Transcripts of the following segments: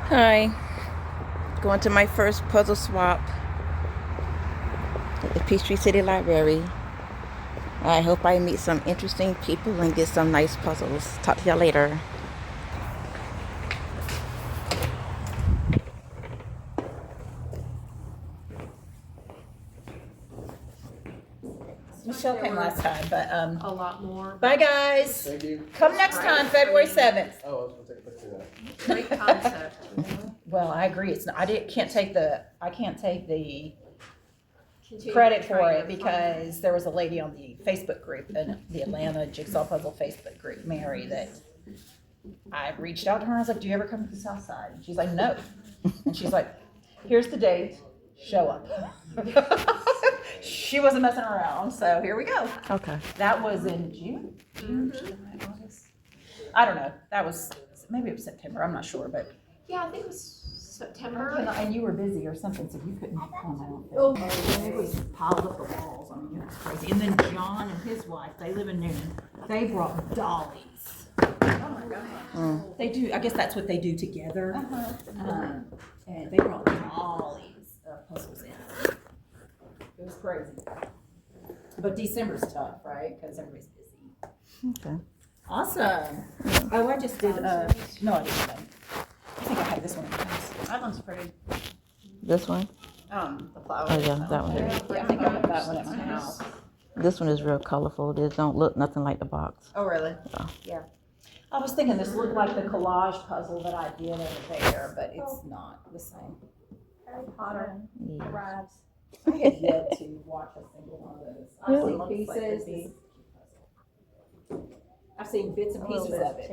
Hi, going to my first puzzle swap at the Peachtree City Library. I hope I meet some interesting people and get some nice puzzles. Talk to y'all later. Michelle came last time, but a lot more. bye guys. Thank you. Come next time, February 7th. Oh, I was gonna take a picture of that. Great concept. Well, I agree. It's not, can't take the Continue credit to for try it your because there was a lady on the Facebook group, in the Atlanta Jigsaw Puzzle Facebook group, Mary, that I reached out to her. I was like, "Do you ever come to the South Side?" And she's like, "No." And she's like, "Here's the date. Show up." She wasn't messing around, so here we go. Okay. That was in June, July, August. I don't know. That was maybe it was September. I'm not sure, but Yeah, I think it was September. and you were busy or something, so you couldn't come out. Oh, it was piled up the walls. I mean, it was crazy. And then John and his wife, they live in Newnan. They brought dollies. Oh my gosh. They do. I guess that's what they do together. And they brought dollies of puzzles in. It was crazy. But December's tough, right? Because everybody's busy. Okay. Awesome. Oh, I just did. No, I didn't. I think I had this one in the house. That one's pretty. This one? The flower. Oh yeah, that one. Yeah, I think I have that one at my house. This one is real colorful. It don't look nothing like the box. Oh, really? Oh. Yeah. I was thinking this looked like the collage puzzle that I did over there, but it's not the same. Harry Potter. Yeah. Arrives. I have yet to watch a single one of those. Really? I've seen pieces. I've seen bits and pieces of it.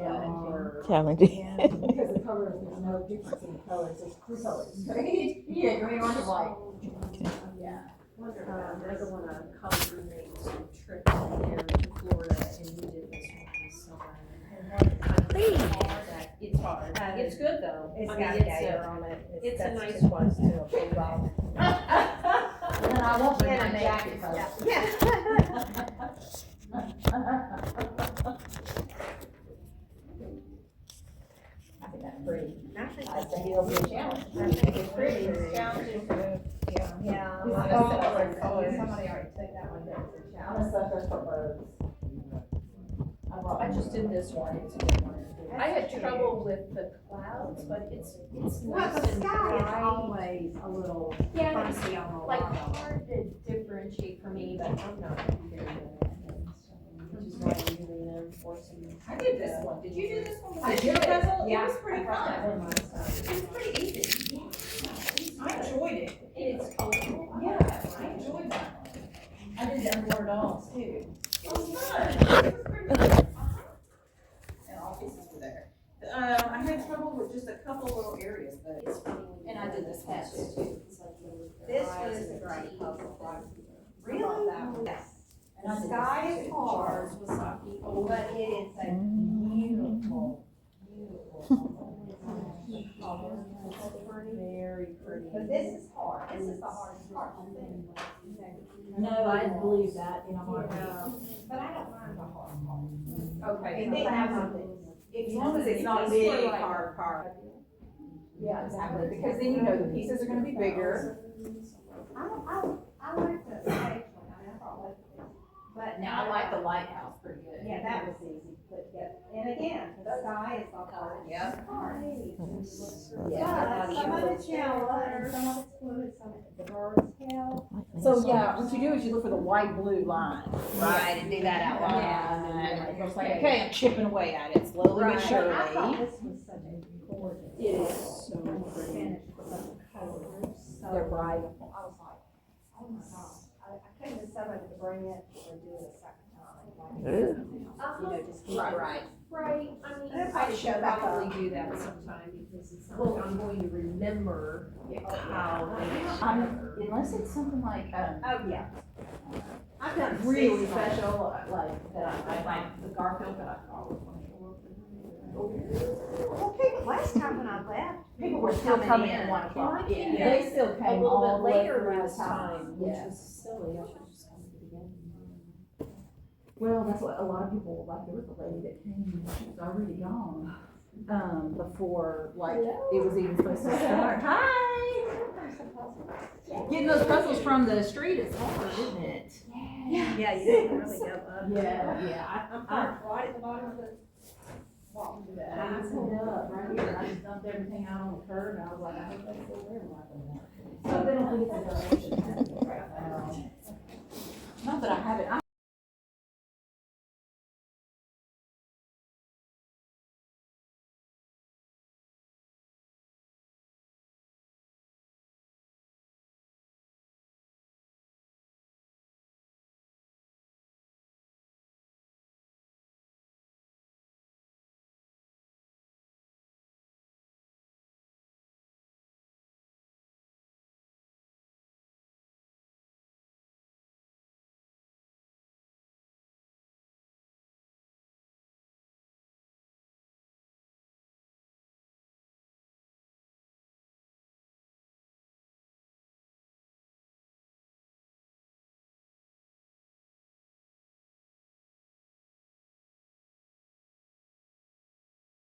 Challenging. Because the colors, there's no difference in the colors. There's two colors, right? Yeah, green, orange, and white. Yeah. I don't want to come make some trip there in Florida, and you did this one It's hard. It's good though. It's I got mean, a gator on it. it's a that's nice just one. too. Well, And then I won't bring my Yeah, jacket. yeah. I think that's pretty. I think I think it'll be a challenge. it's pretty. It's challenging for, yeah. It's Somebody colors. already took that one, but it's a I'm gonna challenge. set this for birds. I just did this one. It's a good one. I had trouble with the clouds, but it's Well, nice the and sky is bright. always a little Yeah, it's funky on the like line. hard to differentiate for me, but I'm not very good at it. Which is why I'm doing them for some. I did this one. Did you do this one? I Did did. you puzzle? Yeah. It was pretty I brought that fun. one last time. It was pretty easy. I enjoyed it. It's colorful. Yeah, I enjoyed that one. I did the underwater dolls too. It was fun. It was pretty fun. And all pieces were there. I had trouble with just a couple little areas, but, and I did this hat too. This was a great puzzle. Really? Yes. And I The did sky this is too. hard, but it is a beautiful, Very pretty. but this is hard. This is the hardest part. No, I believe that in a heartbeat. But I don't mind the hard part. Okay. It didn't have something. As long as it's not big, hard. Yeah, exactly, because then you know the pieces are gonna be bigger. I like the stage one, I never liked it. But Now, I like the lighthouse pretty good. Yeah, that was easy, but yeah, and again, the sky is the hard. Yep. Hard. Yeah. But some of it's yellow, and some of it's blue, some of the birds tail. So, yeah, what you do is you look for the white blue line, Right, and do that out loud. Yeah. And it goes like, okay, I'm chipping away at it slowly but Right. surely. I thought this was such a gorgeous. It is so pretty. Finished with the colors, so. They're bright. I was like, oh my gosh, I couldn't decide whether to bring it or do it a second time. You know, just keep it right. Right, I mean, That's I how you should show that probably up. do that sometime because it's something I'm going to remember how Unless it's something like, Oh, yeah. I've done really six. special, like, that I like the Garfield that I thought was one. Well, people, last time when I left. People were still coming at 1 o'clock. Yeah, they still a came little all bit the way later through last the time, which Yes. was silly. I should just come to the beginning. Well, that's what a lot of people, like, there was a lady that came, and she was already gone. before, like, it was even supposed to start. Hi! Getting those puzzles from the street is hard, isn't it? Yeah, you didn't really go up. Yeah, I'm parked right at the bottom of the wall. I pulled up right here, and I just dumped everything out on the curb, and I was like, I hope they still there like that. So they don't think it's a donation. Not that I haven't,